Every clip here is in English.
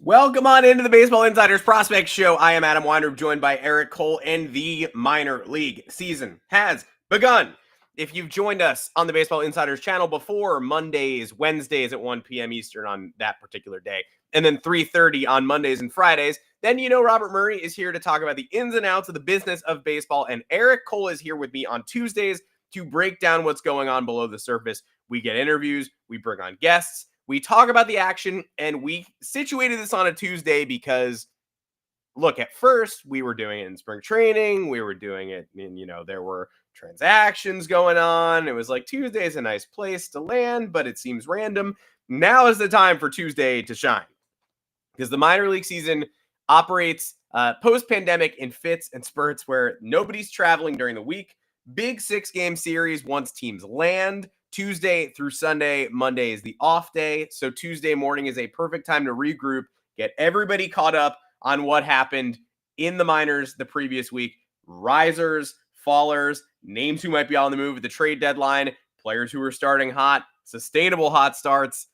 Welcome on into the Baseball Insiders Prospect Show. I am Adam Weinrib, joined by Eric Cole, and the minor league season has begun. If you've joined us on the Baseball Insiders channel before, Mondays, Wednesdays at 1 p.m. Eastern on that particular day, and then 3:30 on Mondays and Fridays, then you know Robert Murray is here to talk about the ins and outs of the business of baseball, and Eric Cole is here with me on Tuesdays to break down what's going on below the surface. We get interviews, we bring on guests, we talk about the action, and we situated this on a Tuesday because, look, at first we were doing it in spring training. We were doing it in, there were transactions going on. It was like Tuesday is a nice place to land, but it seems random. Now is the time for Tuesday to shine because the minor league season operates post-pandemic in fits and spurts where nobody's traveling during the week. Big 6-game series once teams land. Tuesday through Sunday, Monday is the off day. So Tuesday morning is a perfect time to regroup, get everybody caught up on what happened in the minors the previous week. Risers, fallers, names who might be on the move at the trade deadline, players who are starting hot, sustainable hot starts,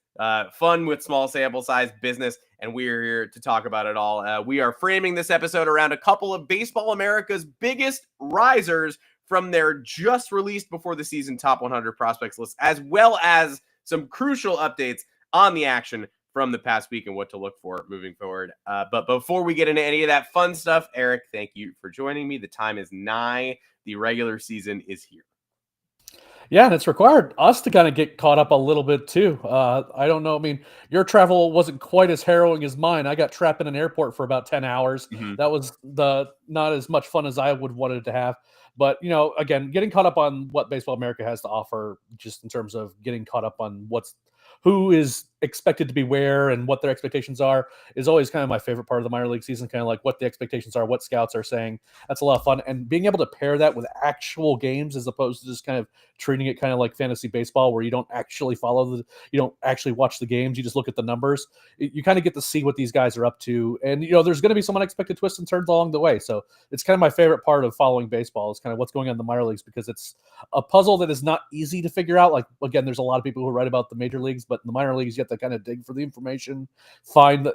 fun with small sample size business. And we are here to talk about it all. We are framing this episode around a couple of Baseball America's biggest risers from their just released before the season top 100 prospects list, as well as some crucial updates on the action from the past week and what to look for moving forward. But before we get into any of that fun stuff, Eric, thank you for joining me. The time is nigh. The regular season is here. Yeah, and it's required us to kind of get caught up a little bit too. I don't know. I mean, your travel wasn't quite as harrowing as mine. I got trapped in an airport for about 10 hours. That was not as much fun as I would wanted to have. But, again, getting caught up on what Baseball America has to offer, just in terms of getting caught up on who is expected to be where and what their expectations are, is always kind of my favorite part of the minor league season, kind of like what the expectations are, what scouts are saying. That's a lot of fun. And being able to pair that with actual games as opposed to just kind of treating it kind of like fantasy baseball where you don't actually you don't actually watch the games, you just look at the numbers. You kind of get to see what these guys are up to. And, there's going to be some unexpected twists and turns along the way. So it's kind of my favorite part of following baseball is kind of what's going on in the minor leagues, because it's a puzzle that is not easy to figure out. Like, again, there's a lot of people who write about the major leagues, but in the minor leagues, you have to kind of dig for the information, go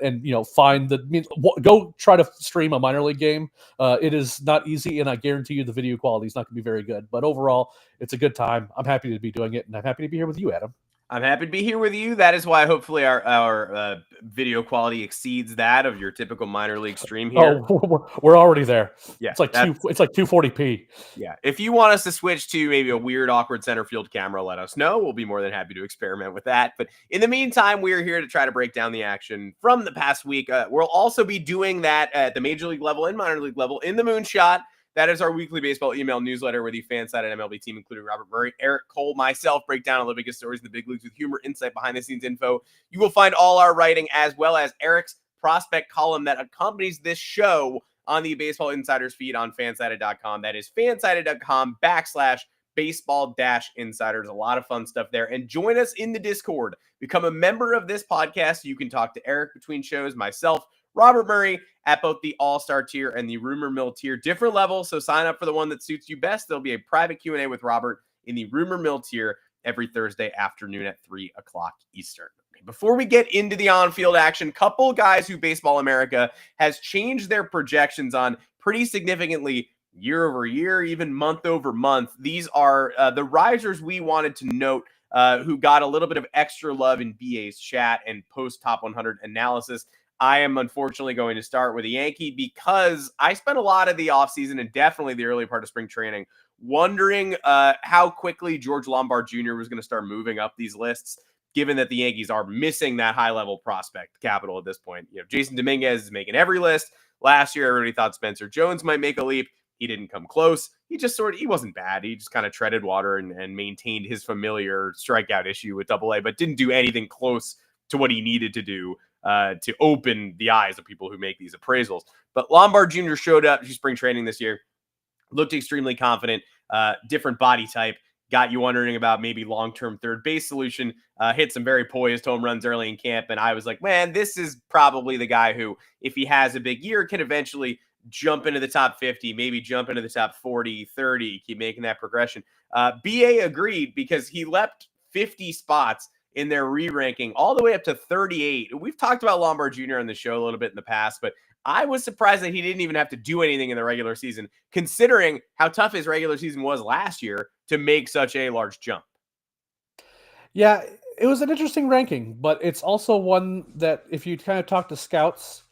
try to stream a minor league game. It is not easy, and I guarantee you the video quality is not going to be very good. But overall, it's a good time. I'm happy to be doing it, and I'm happy to be here with you, Adam. I'm happy to be here with you. That is why hopefully our video quality exceeds that of your typical minor league stream here. Oh, we're already there. Yeah, it's like 240p. Yeah, if you want us to switch to maybe a weird, awkward center field camera, let us know. We'll be more than happy to experiment with that. But in the meantime, we are here to try to break down the action from the past week. We'll also be doing that at the major league level and minor league level in the Moonshot. That is our weekly baseball email newsletter where the fan-sided MLB team, including Robert Murray, Eric Cole, myself, break down all the biggest stories in the big leagues with humor, insight, behind-the-scenes info. You will find all our writing as well as Eric's prospect column that accompanies this show on the Baseball Insiders feed on fansided.com. That is fansided.com/baseball-insiders. A lot of fun stuff there. And join us in the Discord. Become a member of this podcast. You can talk to Eric between shows, myself, Robert Murray, at both the All-Star tier and the Rumor Mill tier. Different levels, so sign up for the one that suits you best. There'll be a private Q&A with Robert in the Rumor Mill tier every Thursday afternoon at 3 o'clock Eastern. Okay, before we get into the on-field action, couple guys who Baseball America has changed their projections on pretty significantly year over year, even month over month. These are the risers we wanted to note who got a little bit of extra love in BA's chat and post-top 100 analysis. I am unfortunately going to start with a Yankee because I spent a lot of the offseason and definitely the early part of spring training wondering how quickly George Lombard Jr. was going to start moving up these lists, given that the Yankees are missing that high-level prospect capital at this point. Jason Dominguez is making every list. Last year, everybody thought Spencer Jones might make a leap. He didn't come close. He wasn't bad. He just kind of treaded water and maintained his familiar strikeout issue with AA, but didn't do anything close to what he needed to do to open the eyes of people who make these appraisals. But Lombard Jr. showed up to spring training this year, looked extremely confident, different body type, got you wondering about maybe long-term third base solution, hit some very poised home runs early in camp. And I was like, man, this is probably the guy who, if he has a big year, can eventually jump into the top 50, maybe jump into the top 40, 30, keep making that progression. BA agreed because he leapt 50 spots in their re-ranking all the way up to 38. We've talked about Lombard Jr. on the show a little bit in the past, but I was surprised that he didn't even have to do anything in the regular season, considering how tough his regular season was last year to make such a large jump. Yeah, it was an interesting ranking, but it's also one that if you kind of talk to scouts,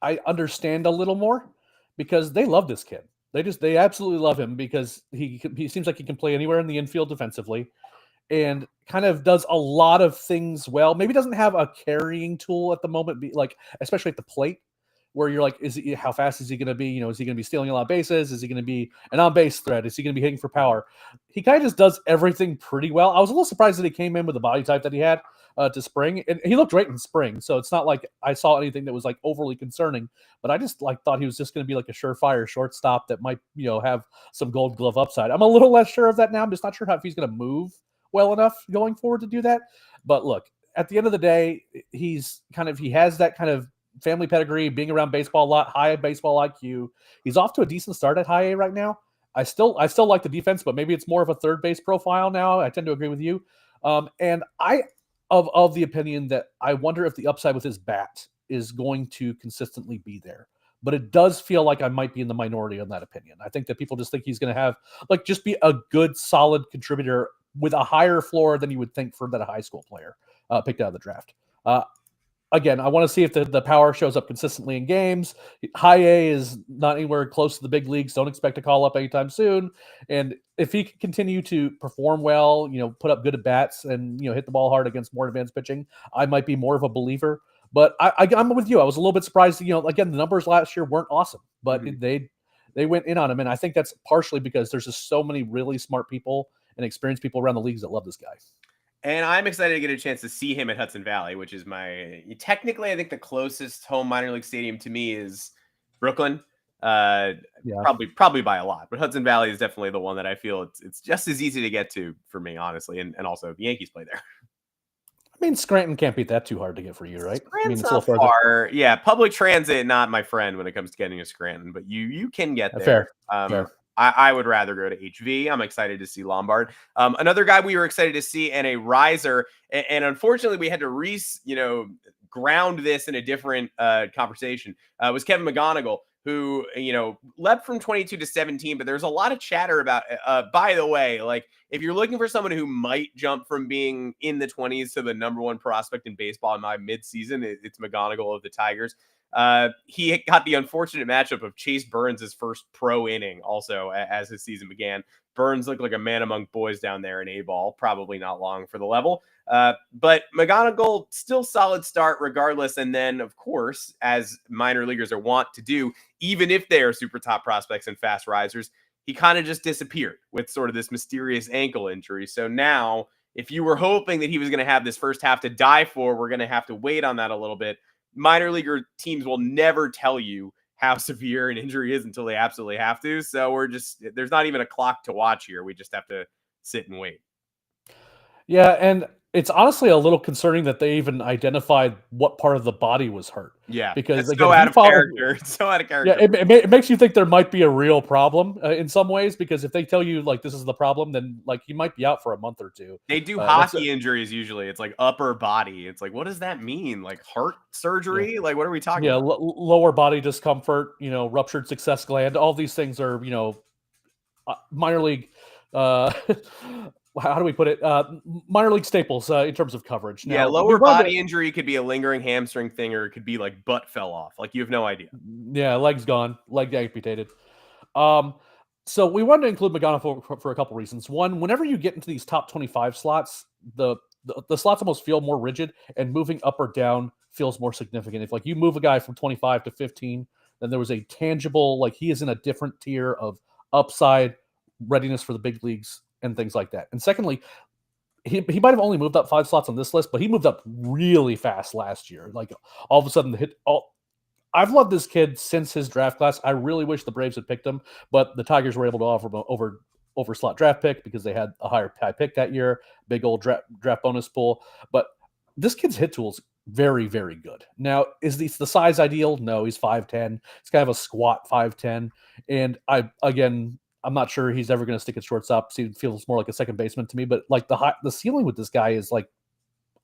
I understand a little more because they love this kid. They absolutely love him because he seems like he can play anywhere in the infield defensively and kind of does a lot of things well. Maybe doesn't have a carrying tool at the moment, especially at the plate, where you're like, how fast is he going to be? Is he going to be stealing a lot of bases? Is he going to be an on-base threat? Is he going to be hitting for power? He kind of just does everything pretty well. I was a little surprised that he came in with the body type that he had to spring, and he looked great in spring. So it's not like I saw anything that was like overly concerning, but I just thought he was just going to be like a surefire shortstop that might, have some Gold Glove upside. I'm a little less sure of that now. I'm just not sure if he's going to move well enough going forward to do that. But look, at the end of the day, he has that kind of family pedigree, being around baseball a lot, high baseball IQ. He's off to a decent start at high A right now. I still like the defense, but maybe it's more of a third base profile now. I tend to agree with you. And I of the opinion that I wonder if the upside with his bat is going to consistently be there. But it does feel like I might be in the minority on that opinion. I think that people just think he's going to have just be a good, solid contributor with a higher floor than you would think for that high school player picked out of the draft. Again, I want to see if the power shows up consistently in games. High A is not anywhere close to the big leagues. Don't expect to call up anytime soon. And if he can continue to perform well, put up good at bats and, hit the ball hard against more advanced pitching, I might be more of a believer. But I'm with you. I was a little bit surprised. Again, the numbers last year weren't awesome, but they went in on him. And I think that's partially because there's just so many really smart people and experienced people around the leagues that love this guy. And I'm excited to get a chance to see him at Hudson Valley, which is technically, I think the closest home minor league stadium to me is Brooklyn. Probably by a lot, but Hudson Valley is definitely the one that I feel it's just as easy to get to for me, honestly. And also the Yankees play there. I mean, Scranton can't beat that too hard to get for you, right? Scranton's not far. Yeah, public transit, not my friend when it comes to getting to Scranton, but you can get there. Fair. I would rather go to HV. I'm excited to see Lombard. Another guy we were excited to see and a riser, and unfortunately we had to ground this in a different conversation, was Kevin McGonigle, who, leapt from 22 to 17, but there's a lot of chatter about, by the way, if you're looking for someone who might jump from being in the 20s to the number one prospect in baseball in my midseason, it's McGonigle of the Tigers. He got the unfortunate matchup of Chase Burns' first pro inning also as his season began. Burns looked like a man among boys down there in A-ball, probably not long for the level. But McGonigle, still solid start regardless. And then, of course, as minor leaguers are wont to do, even if they are super top prospects and fast risers, he kind of just disappeared with sort of this mysterious ankle injury. So now, if you were hoping that he was going to have this first half to die for, we're going to have to wait on that a little bit. Minor leaguer teams will never tell you how severe an injury is until they absolutely have to. So there's not even a clock to watch here. We just have to sit and wait. Yeah, and it's honestly a little concerning that they even identified what part of the body was hurt. Yeah, because it's so out of character. It's so out of character. Yeah, it makes you think there might be a real problem in some ways, because if they tell you this is the problem, then you might be out for a month or two. They do hockey injuries usually. It's upper body. It's what does that mean? Heart surgery? Yeah. What are we talking about? Lower body discomfort. Ruptured success gland. All these things are minor league. How do we put it? Minor league staples in terms of coverage. Now, lower body injury could be a lingering hamstring thing, or it could be butt fell off. You have no idea. Yeah, leg's gone, leg amputated. So we wanted to include McGonigle for a couple reasons. One, whenever you get into these top 25 slots, the slots almost feel more rigid, and moving up or down feels more significant. If you move a guy from 25 to 15, then there was a tangible, he is in a different tier of upside, readiness for the big leagues, and things like that. And secondly, he might have only moved up 5 slots on this list, but he moved up really fast last year. All of a sudden, I've loved this kid since his draft class. I really wish the Braves had picked him, but the Tigers were able to offer him over slot draft pick because they had a high pick that year, big old draft bonus pool. But this kid's hit tool's very, very good. Now, is the size ideal? No, he's 5'10". He's kind of a squat 5'10". And I'm not sure he's ever going to stick at shortstop. He feels more like a second baseman to me, but the ceiling with this guy is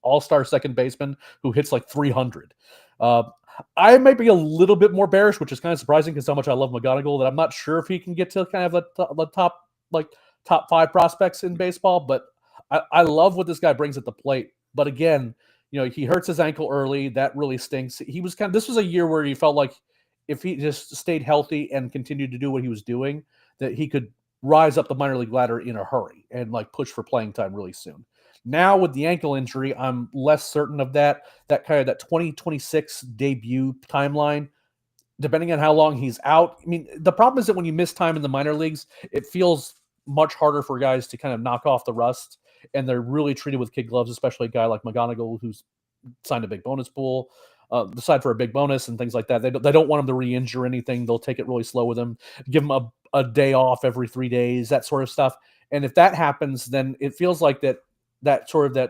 all-star second baseman who hits like 300. I might be a little bit more bearish, which is kind of surprising because how much I love McGonigle, that I'm not sure if he can get to kind of the top 5 prospects in baseball, but I love what this guy brings at the plate. But again, he hurts his ankle early. That really stinks. This was a year where he felt like if he just stayed healthy and continued to do what he was doing, that he could rise up the minor league ladder in a hurry and push for playing time really soon. Now with the ankle injury, I'm less certain of that 2026 debut timeline, depending on how long he's out. I mean, the problem is that when you miss time in the minor leagues, it feels much harder for guys to kind of knock off the rust, and they're really treated with kid gloves, especially a guy like McGonigle who's signed a big bonus pool, decide for a big bonus and things like that. They don't want him to re-injure anything. They'll take it really slow with him, give him a day off every 3 days, that sort of stuff. And if that happens, then it feels like that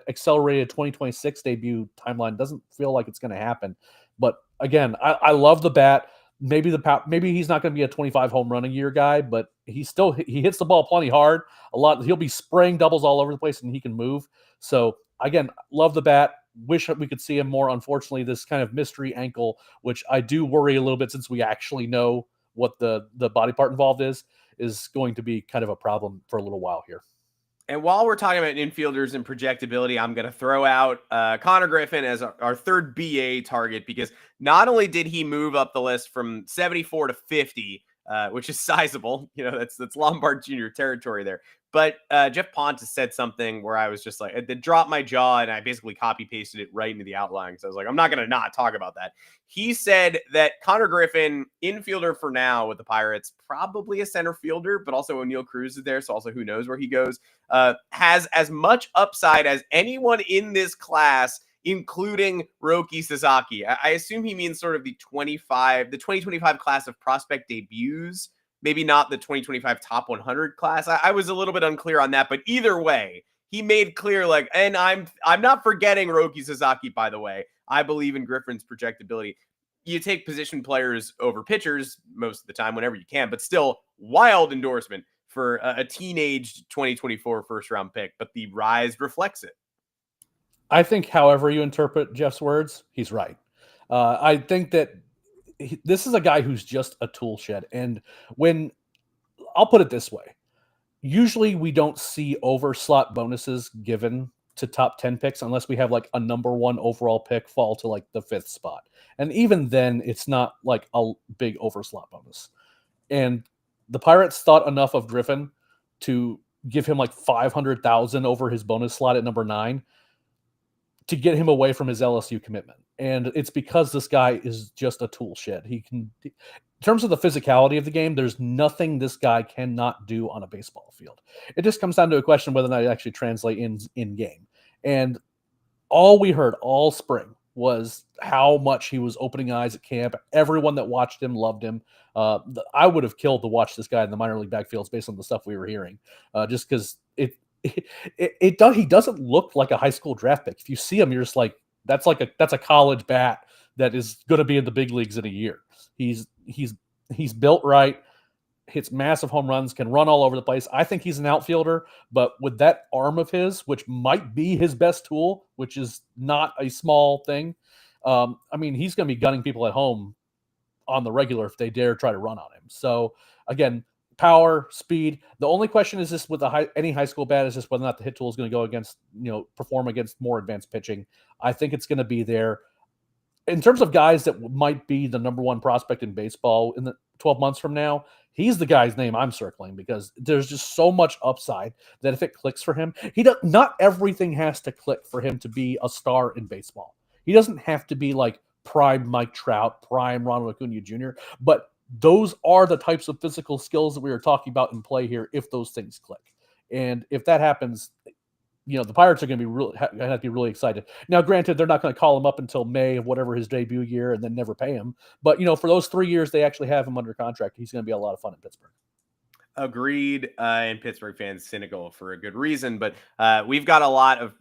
accelerated 2026 debut timeline doesn't feel like it's going to happen. But again, I love the bat. Maybe he's not going to be a 25 home run a year guy, but he hits the ball plenty hard a lot. He'll be spraying doubles all over the place, and he can move. So again, love the bat. Wish we could see him more. Unfortunately, this kind of mystery ankle, which I do worry a little bit since we actually know what the body part involved is going to be kind of a problem for a little while here. And while we're talking about infielders and projectability, I'm going to throw out Konnor Griffin as our third BA target, because not only did he move up the list from 74 to 50, which is sizable, that's Lombard Jr. territory there. But Geoff Pontes said something where I was just like, it dropped my jaw, and I basically copy pasted it right into the outline. because I was like, I'm not going to not talk about that. He said that Konnor Griffin, infielder for now with the Pirates, probably a center fielder, but also O'Neal Cruz is there, so also who knows where he goes, has as much upside as anyone in this class, including Roki Sasaki. I assume he means sort of the 2025 class of prospect debuts, maybe not the 2025 top 100 class. I was a little bit unclear on that, but either way, he made clear, and I'm not forgetting Roki Sasaki, by the way. I believe in Griffin's projectability. You take position players over pitchers most of the time whenever you can, but still wild endorsement for a teenage 2024 first round pick, but the rise reflects it. I think however you interpret Jeff's words, he's right. I think that this is a guy who's just a tool shed. And I'll put it this way, usually we don't see over slot bonuses given to top 10 picks unless we have a number 1 overall pick fall to the 5th spot. And even then it's not a big over slot bonus. And the Pirates thought enough of Griffin to give him 500,000 over his bonus slot at number 9 to get him away from his LSU commitment. And it's because this guy is just a tool shed. In terms of the physicality of the game, there's nothing this guy cannot do on a baseball field. It just comes down to a question whether or not it actually translate in game. And all we heard all spring was how much he was opening eyes at camp. Everyone that watched him loved him. I would have killed to watch this guy in the minor league backfields based on the stuff we were hearing, just because he doesn't look like a high school draft pick. If you see him, you're just like, that's a college bat that is going to be in the big leagues in a year. He's built right, hits massive home runs, can run all over the place. I think he's an outfielder, but with that arm of his, which might be his best tool, which is not a small thing. He's going to be gunning people at home on the regular if they dare try to run on him. So again, power, speed. The only question is this with any high school bat is just whether or not the hit tool is going to go against, perform against more advanced pitching. I think it's going to be there. In terms of guys that might be the number 1 prospect in baseball in the 12 months from now, he's the guy's name I'm circling, because there's just so much upside that if it clicks for him, not everything has to click for him to be a star in baseball. He doesn't have to be prime Mike Trout, prime Ronald Acuna Jr., but those are the types of physical skills that we were talking about in play here if those things click. And if that happens, the Pirates are going to have to be really excited. Now, granted, they're not going to call him up until May of whatever his debut year and then never pay him. But, for those 3 years they actually have him under contract, he's going to be a lot of fun in Pittsburgh. Agreed. And Pittsburgh fans cynical for a good reason. But we've got a lot of,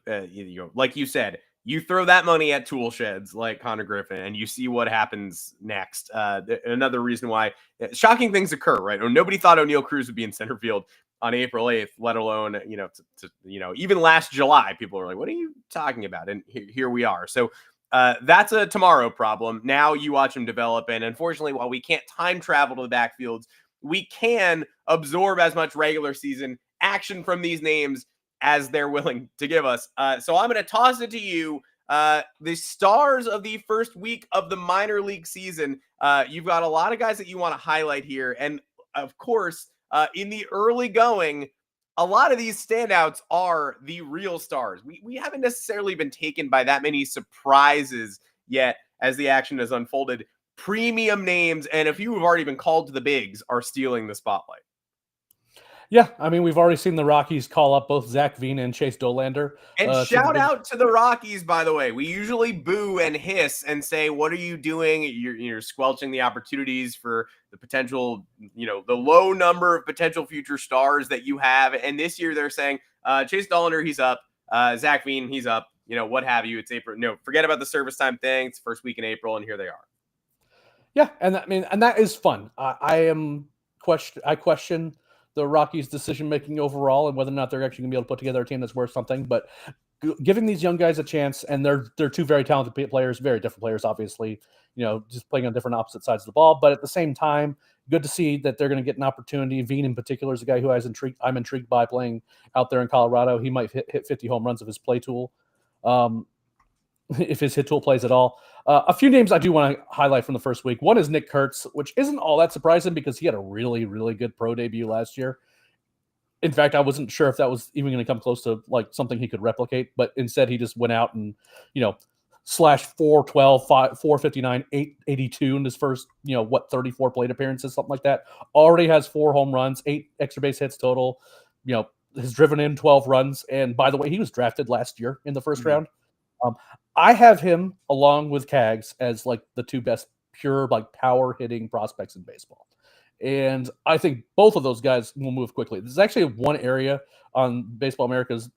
like you said, you throw that money at tool sheds like Konnor Griffin, and you see what happens next. Another reason why shocking things occur, right? Nobody thought O'Neal Cruz would be in center field on April 8th, let alone, even last July, people were like, what are you talking about? And here we are. So that's a tomorrow problem. Now you watch him develop. And unfortunately, while we can't time travel to the backfields, we can absorb as much regular season action from these names as they're willing to give us. So I'm going to toss it to you. The stars of the first week of the minor league season. You've got a lot of guys that you want to highlight here. And of course, in the early going, a lot of these standouts are the real stars. We haven't necessarily been taken by that many surprises yet as the action has unfolded. Premium names, and a few who have already been called to the bigs, are stealing the spotlight. Yeah, I mean, we've already seen the Rockies call up both Zac Veen and Chase Dollander. And shout out to the Rockies, by the way. We usually boo and hiss and say, what are you doing? You're squelching the opportunities for the potential, the low number of potential future stars that you have. And this year they're saying, Chase Dollander, he's up. Zac Veen, he's up. What have you. It's April. No, forget about the service time thing. It's first week in April, and here they are. Yeah, and that is fun. I question the Rockies' decision-making overall and whether or not they're actually going to be able to put together a team that's worth something. But giving these young guys a chance, and they're two very talented players, very different players, obviously, just playing on different opposite sides of the ball. But at the same time, good to see that they're going to get an opportunity. Veen in particular is a guy who I'm intrigued by playing out there in Colorado. He might hit 50 home runs of his play tool. If his hit tool plays at all. A few names I do want to highlight from the first week. One is Nick Kurtz, which isn't all that surprising because he had a really, really good pro debut last year. In fact, I wasn't sure if that was even going to come close to like something he could replicate, but instead he just went out and, slash 412, 459, 882 in his first, 34 plate appearances, something like that. Already has 4 home runs, 8 extra base hits total, has driven in 12 runs. And by the way, he was drafted last year in the first round. I have him along with Cags as like the two best pure like power hitting prospects in baseball. And I think both of those guys will move quickly. There's actually one area on Baseball America's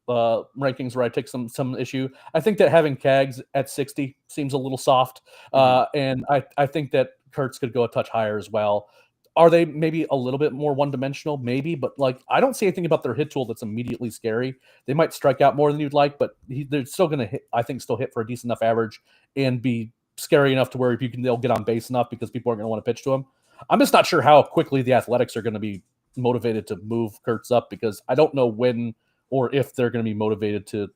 rankings where I take some issue. I think that having Cags at 60 seems a little soft. And I think that Kurtz could go a touch higher as well. Are they maybe a little bit more one-dimensional? Maybe, but like I don't see anything about their hit tool that's immediately scary. They might strike out more than you'd like, but they're still going to hit. I think still hit for a decent enough average and be scary enough to where they'll get on base enough because people aren't going to want to pitch to them. I'm just not sure how quickly the Athletics are going to be motivated to move Kurtz up because I don't know when or if they're going to be motivated to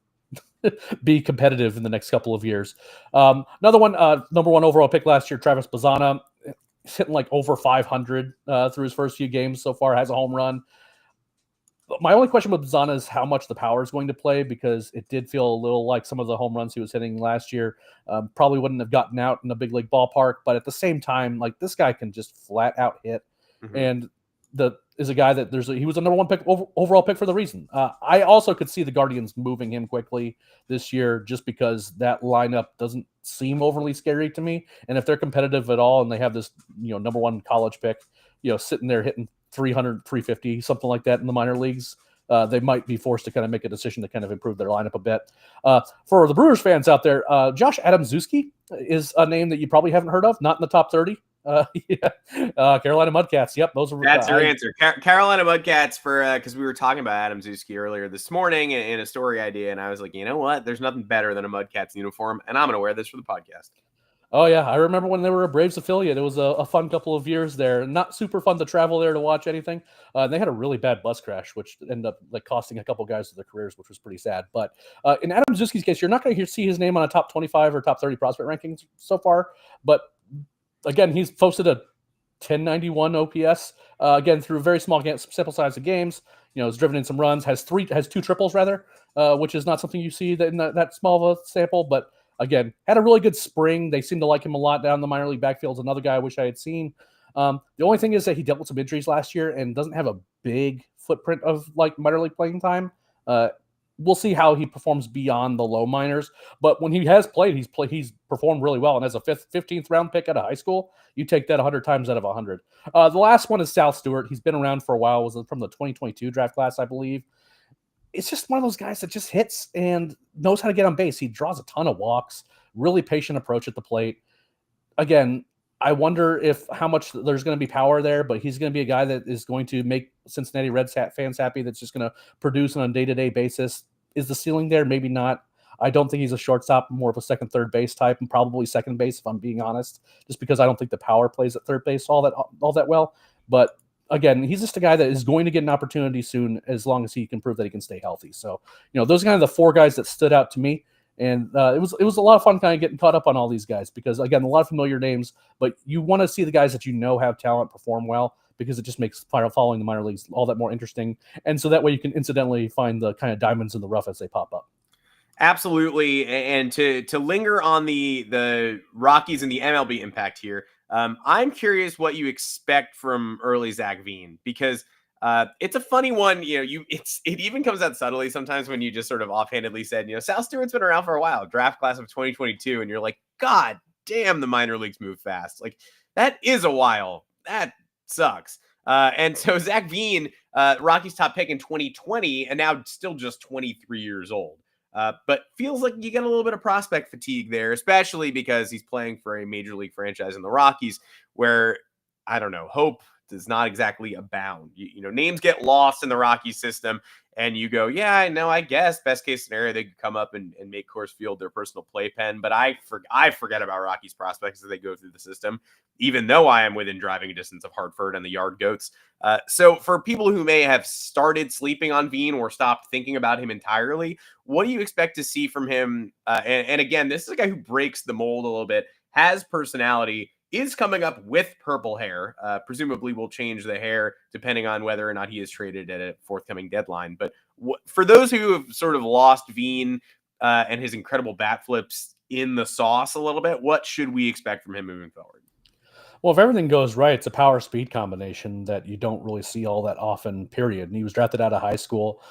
be competitive in the next couple of years. Another one, number 1 overall pick last year, Travis Bazzana. He's hitting like over 500 through his first few games so far, has a home run. My only question with Bazzana is how much the power is going to play because it did feel a little like some of the home runs he was hitting last year probably wouldn't have gotten out in a big league ballpark. But at the same time, like this guy can just flat out hit. And is a guy that he was a number 1 pick overall pick for the reason. I also could see the Guardians moving him quickly this year just because that lineup doesn't seem overly scary to me. And if they're competitive at all and they have this, number 1 college pick, sitting there hitting 300, 350, something like that in the minor leagues, they might be forced to kind of make a decision to kind of improve their lineup a bit. For the Brewers fans out there, Josh Adamczewski is a name that you probably haven't heard of, not in the top 30. Carolina Mudcats. Yep, those are. That's your answer. Carolina Mudcats because we were talking about Adamczewski earlier this morning in a story idea, and I was like, you know what? There's nothing better than a Mudcats uniform, and I'm going to wear this for the podcast. Oh yeah, I remember when they were a Braves affiliate. It was a fun couple of years there. Not super fun to travel there to watch anything. They had a really bad bus crash, which ended up like costing a couple guys their careers, which was pretty sad. But in Adamczewski's case, you're not going to see his name on a top 25 or top 30 prospect rankings so far, but again, he's posted a 1091 OPS again through a very small sample size of games. Has driven in some runs, has 2 triples rather, which is not something you see in that small of a sample. But again, had a really good spring. They seem to like him a lot down the minor league backfield. Another guy I wish I had seen. The only thing is that he dealt with some injuries last year and doesn't have a big footprint of like minor league playing time. We'll see how he performs beyond the low minors. But when he has played, he's performed really well. And as a 15th round pick out of high school, you take that 100 times out of 100. The last one is Sal Stewart. He's been around for a while. Was from the 2022 draft class, I believe. It's just one of those guys that just hits and knows how to get on base. He draws a ton of walks, really patient approach at the plate. Again, I wonder how much there's going to be power there, but he's going to be a guy that is going to make Cincinnati Reds fans happy. That's just going to produce on a day-to-day basis. Is the ceiling there? Maybe not. I don't think he's a shortstop, more of a second, third base type, and probably second base if I'm being honest, just because I don't think the power plays at third base all that well. But again, he's just a guy that is going to get an opportunity soon, as long as he can prove that he can stay healthy. So, those are kind of the four guys that stood out to me. And it was a lot of fun kind of getting caught up on all these guys because, again, a lot of familiar names, but you want to see the guys that have talent perform well because it just makes following the minor leagues all that more interesting. And so that way you can incidentally find the kind of diamonds in the rough as they pop up. Absolutely. And to linger on the Rockies and the MLB impact here, I'm curious what you expect from early Zac Veen, because it's a funny one. It even comes out subtly sometimes when you just sort of offhandedly said, Sal Stewart's been around for a while, draft class of 2022. And you're like, God damn, the minor leagues move fast. Like, that is a while. That sucks. And so Zac Veen, Rockies top pick in 2020, and now still just 23 years old. But feels like you get a little bit of prospect fatigue there, especially because he's playing for a major league franchise in the Rockies where, I don't know, hope does not exactly abound. Names get lost in the Rockies system, and you go, yeah, I know, I guess best case scenario, they could come up and make Coors Field their personal playpen. But I forget about Rockies prospects as they go through the system, even though I am within driving distance of Hartford and the Yard Goats. So for people who may have started sleeping on Veen or stopped thinking about him entirely, what do you expect to see from him? And again, this is a guy who breaks the mold a little bit, has personality, is coming up with purple hair, presumably will change the hair depending on whether or not he is traded at a forthcoming deadline. But for those who have sort of lost Veen and his incredible bat flips in the sauce a little bit, what should we expect from him moving forward? Well, if everything goes right, it's a power speed combination that you don't really see all that often, period. And he was drafted out of high school.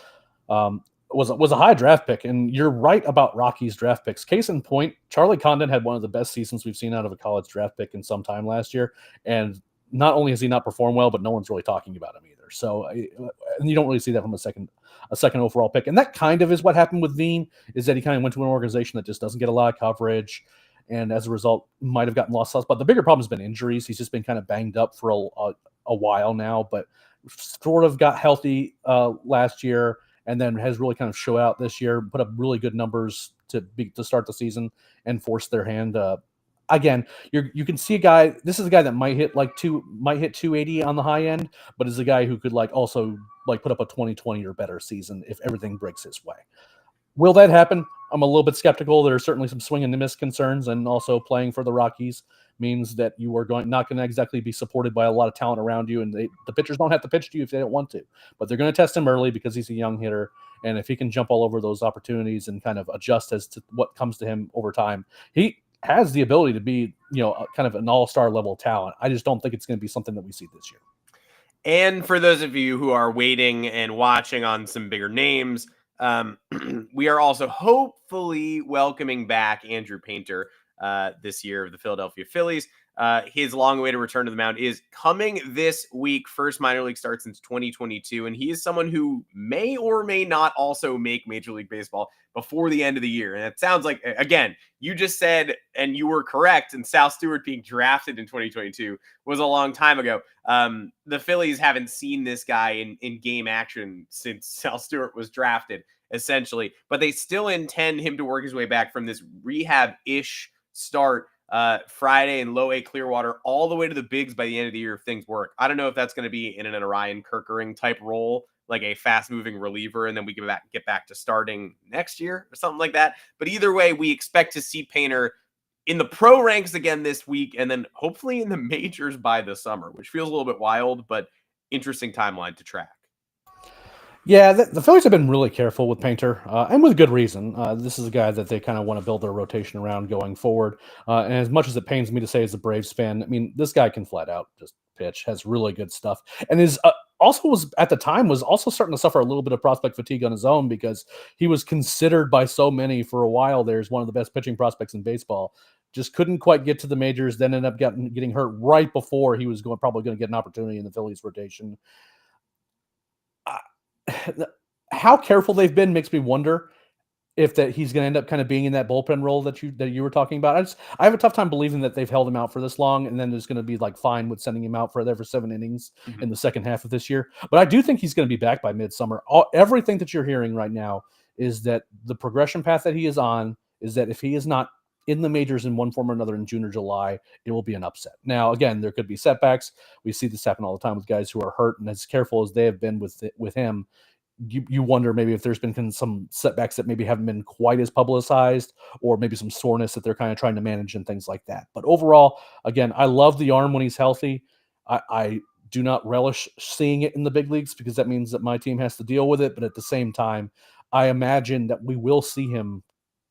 Was a high draft pick, and you're right about Rockies draft picks. Case in point, Charlie Condon had one of the best seasons we've seen out of a college draft pick in some time last year, and not only has he not performed well, but no one's really talking about him either. So, and you don't really see that from a second overall pick, and that kind of is what happened with Veen, is that he kind of went to an organization that just doesn't get a lot of coverage, and as a result, might have gotten lost. But the bigger problem has been injuries. He's just been kind of banged up for a while now, but sort of got healthy last year, and then has really kind of show out this year, put up really good numbers to start the season and force their hand. Again, you can see a guy. This is a guy that might hit 280 on the high end, but is a guy who could also put up a 2020 or better season if everything breaks his way. Will that happen? I'm a little bit skeptical. There are certainly some swing and miss concerns, and also playing for the Rockies means that you are not going to exactly be supported by a lot of talent around you, and the pitchers don't have to pitch to you if they don't want to, but they're going to test him early because he's a young hitter, and if he can jump all over those opportunities and kind of adjust as to what comes to him over time, he has the ability to be, kind of an all-star level talent. I just don't think it's going to be something that we see this year. And for those of you who are waiting and watching on some bigger names, we are also hopefully welcoming back Andrew Painter this year of the Philadelphia Phillies. His long-awaited return to the mound is coming this week. First minor league start since 2022, and he is someone who may or may not also make Major League Baseball before the end of the year. And it sounds like, again, you just said, and you were correct, and Sal Stewart being drafted in 2022 was a long time ago. The Phillies haven't seen this guy in game action since Sal Stewart was drafted, essentially, but they still intend him to work his way back from this rehab-ish start Friday in Low A Clearwater all the way to the bigs by the end of the year if things work. I don't know if that's going to be in an Orion Kerkering type role, like a fast-moving reliever, and then we get back to starting next year or something like that. But either way, we expect to see Painter in the pro ranks again this week, and then hopefully in the majors by the summer, which feels a little bit wild, but interesting timeline to track. Yeah, the Phillies have been really careful with Painter, and with good reason. This is a guy that they kind of want to build their rotation around going forward. And as much as it pains me to say as a Braves fan, I mean, this guy can flat out just pitch, has really good stuff, and is also starting to suffer a little bit of prospect fatigue on his own because he was considered by so many for a while there as one of the best pitching prospects in baseball. Just couldn't quite get to the majors, then ended up getting hurt right before he was probably going to get an opportunity in the Phillies rotation. How careful they've been makes me wonder. if that he's going to end up kind of being in that bullpen role that you were talking about. I have a tough time believing that they've held him out for this long, and then there's going to be like fine with sending him out for 7 innings in the second half of this year. But I do think he's going to be back by midsummer. Everything that you're hearing right now is that the progression path that he is on is that if he is not in the majors in one form or another in June or July, it will be an upset. Now, again, there could be setbacks. We see this happen all the time with guys who are hurt, and as careful as they have been with him, you wonder maybe if there's been some setbacks that maybe haven't been quite as publicized, or maybe some soreness that they're kind of trying to manage and things like that. But overall, again, I love the arm when he's healthy. I do not relish seeing it in the big leagues because that means that my team has to deal with it. But at the same time, I imagine that we will see him,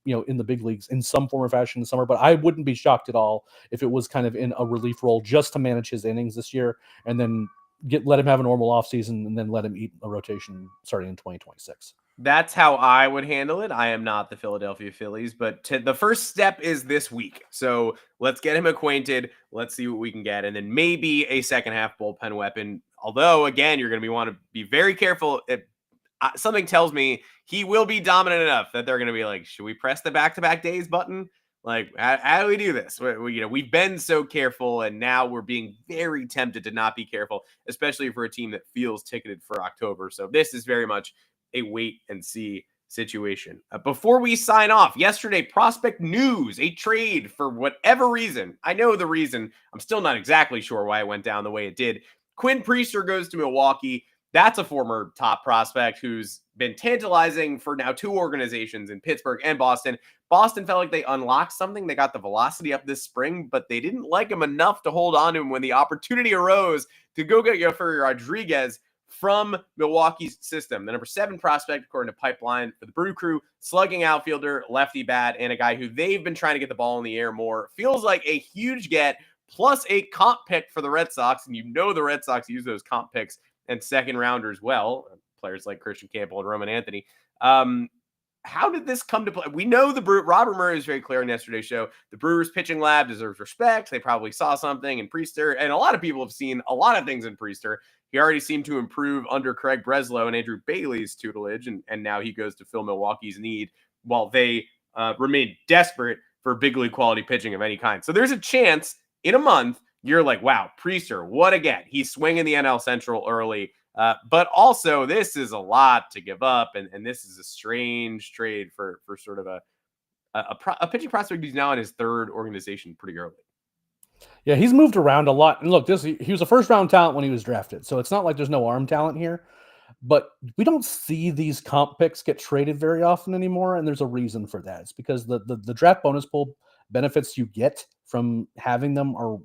in the big leagues in some form or fashion in the summer. But I wouldn't be shocked at all if it was kind of in a relief role just to manage his innings this year, and then let him have a normal offseason and then let him eat a rotation starting in 2026. That's how I would handle it. I am not the Philadelphia Phillies, but the first step is this week. So let's get him acquainted. Let's see what we can get. And then maybe a second half bullpen weapon. Although, again, you're going to want to be very careful. Something tells me he will be dominant enough that they're going to be like, should we press the back-to-back days button? Like, how do we do this? We've been so careful, and now we're being very tempted to not be careful, especially for a team that feels ticketed for October. So this is very much a wait-and-see situation. Before we sign off, yesterday, prospect news, a trade for whatever reason. I know the reason. I'm still not exactly sure why it went down the way it did. Quinn Priester goes to Milwaukee. That's a former top prospect who's been tantalizing for now 2 organizations in Pittsburgh and Boston. Boston felt like they unlocked something. They got the velocity up this spring, but they didn't like him enough to hold on to him when the opportunity arose to go get Yoferi Rodriguez from Milwaukee's system. The number 7 prospect, according to Pipeline, for the Brew Crew, slugging outfielder, lefty bat, and a guy who they've been trying to get the ball in the air more. Feels like a huge get, plus a comp pick for the Red Sox, and the Red Sox use those comp picks and second rounders well, players like Christian Campbell and Roman Anthony. How did this come to play? We know Robert Murray was very clear on yesterday's show. The Brewers pitching lab deserves respect. They probably saw something in Priester, and a lot of people have seen a lot of things in Priester. He already seemed to improve under Craig Breslow and Andrew Bailey's tutelage, and now he goes to fill Milwaukee's need while they remain desperate for big league quality pitching of any kind. So there's a chance in a month you're like, wow, Priester, what a get. He's swinging the NL Central early. But also, this is a lot to give up, and this is a strange trade for sort of a pitching prospect who's now in his 3rd organization pretty early. Yeah, he's moved around a lot. And look, he was a first-round talent when he was drafted, so it's not like there's no arm talent here. But we don't see these comp picks get traded very often anymore, and there's a reason for that. It's because the draft bonus pool benefits you get from having them are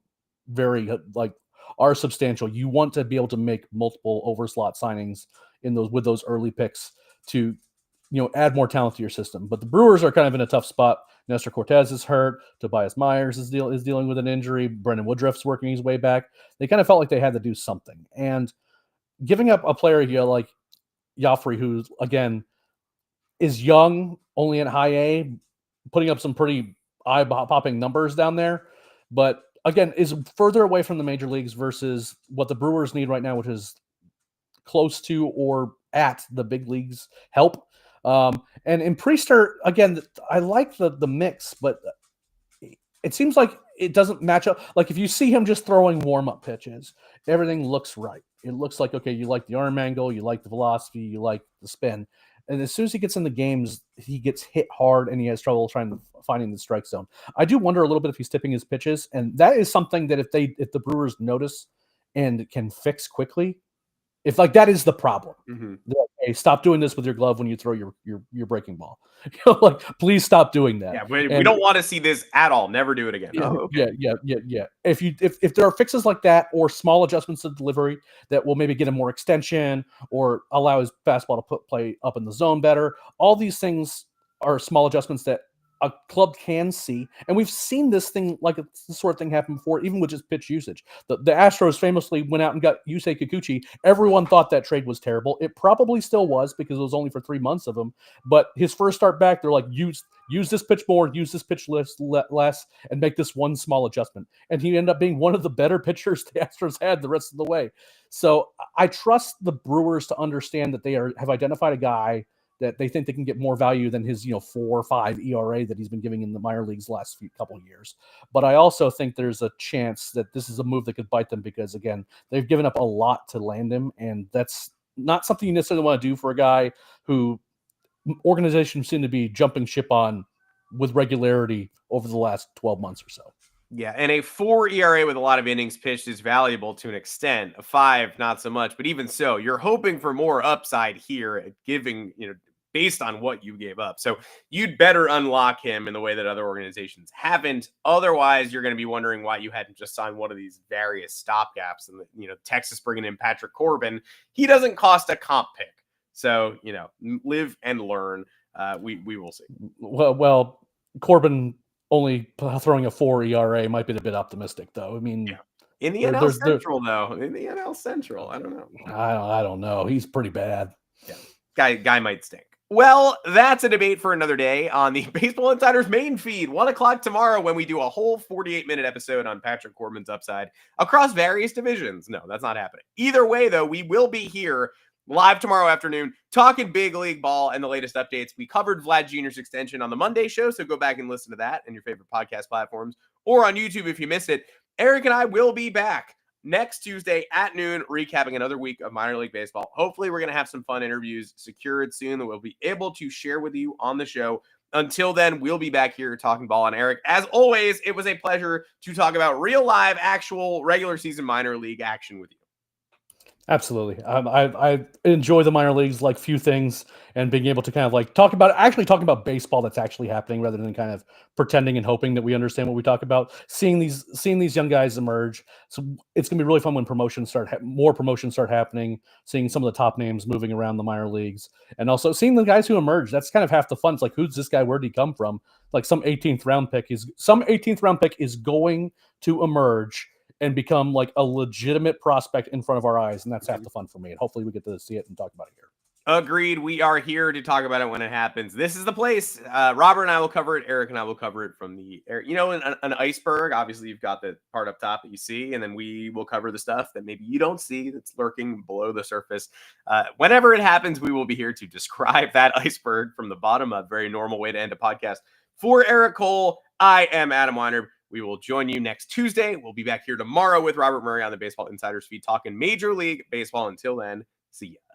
are substantial. You want to be able to make multiple overslot signings with those early picks to, add more talent to your system. But the Brewers are kind of in a tough spot. Nestor Cortez is hurt. Tobias Myers is dealing with an injury. Brendan Woodruff's working his way back. They kind of felt like they had to do something. And giving up a player here like Yoferi, who again is young, only at high A, putting up some pretty eye-popping numbers down there, but again, is further away from the major leagues versus what the Brewers need right now, which is close to or at the big leagues help. And in Priester, again, I like the mix, but it seems like it doesn't match up. Like if you see him just throwing warm-up pitches, everything looks right. It looks like, okay, you like the arm angle, you like the velocity, you like the spin. And as soon as he gets in the games, he gets hit hard and he has trouble finding the strike zone. I do wonder a little bit if he's tipping his pitches, and that is something that if the Brewers notice and can fix quickly, if like that is the problem. Mm-hmm. Like, hey, stop doing this with your glove when you throw your breaking ball. Like, please stop doing that. Yeah, we don't want to see this at all. Never do it again. Yeah, okay. Yeah. If there are fixes like that or small adjustments to delivery that will maybe get him more extension or allow his fastball to play up in the zone better, all these things are small adjustments that a club can see, and we've seen this sort of thing happen before, even with just pitch usage. The Astros famously went out and got Yusei Kikuchi. Everyone thought that trade was terrible. It probably still was because it was only for 3 months of him. But his first start back, they're like, use this pitch more, use this pitch less, and make this one small adjustment. And he ended up being one of the better pitchers the Astros had the rest of the way. So I trust the Brewers to understand that they have identified a guy that they think they can get more value than his 4 or 5 ERA that he's been giving in the minor leagues the last couple of years. But I also think there's a chance that this is a move that could bite them because, again, they've given up a lot to land him, and that's not something you necessarily want to do for a guy who organizations seem to be jumping ship on with regularity over the last 12 months or so. Yeah, and a 4 ERA with a lot of innings pitched is valuable to an extent. A 5, not so much. But even so, you're hoping for more upside here, giving, based on what you gave up. So you'd better unlock him in the way that other organizations haven't. Otherwise, you're going to be wondering why you hadn't just signed one of these various stopgaps. And, Texas bringing in Patrick Corbin, he doesn't cost a comp pick. So, live and learn. We will see. Well, Corbin only throwing a 4 ERA might be a bit optimistic, though. I mean, yeah. In the NL Central, though. In the NL Central, I don't know. I don't know. He's pretty bad. Yeah, guy might stink. Well, that's a debate for another day on the Baseball Insider's main feed. 1:00 tomorrow when we do a whole 48-minute episode on Patrick Corbin's upside across various divisions. No, that's not happening. Either way, though, we will be here live tomorrow afternoon, talking big league ball and the latest updates. We covered Vlad Jr.'s extension on the Monday show, so go back and listen to that in your favorite podcast platforms or on YouTube if you missed it. Eric and I will be back next Tuesday at noon, recapping another week of minor league baseball. Hopefully, we're going to have some fun interviews secured soon that we'll be able to share with you on the show. Until then, we'll be back here talking ball on Eric. As always, it was a pleasure to talk about real live, actual regular season minor league action with you. Absolutely. I enjoy the minor leagues like few things, and being able to kind of talking about baseball that's actually happening rather than kind of pretending and hoping that we understand what we talk about. Seeing these young guys emerge. So it's going to be really fun when more promotions start happening, seeing some of the top names moving around the minor leagues, and also seeing the guys who emerge. That's kind of half the fun. It's like, who's this guy? Where'd he come from? Like some 18th round pick is going to emerge and become like a legitimate prospect in front of our eyes. And that's half the fun for me. And hopefully we get to see it and talk about it here. Agreed. We are here to talk about it when it happens. This is the place. Robert and I will cover it. Eric and I will cover it from the air. An iceberg, obviously you've got the part up top that you see, and then we will cover the stuff that maybe you don't see that's lurking below the surface. Whenever it happens, we will be here to describe that iceberg from the bottom up. Very normal way to end a podcast. For Eric Cole, I am Adam Weinrib. We will join you next Tuesday. We'll be back here tomorrow with Robert Murray on the Baseball Insiders feed talking Major League Baseball. Until then, see ya.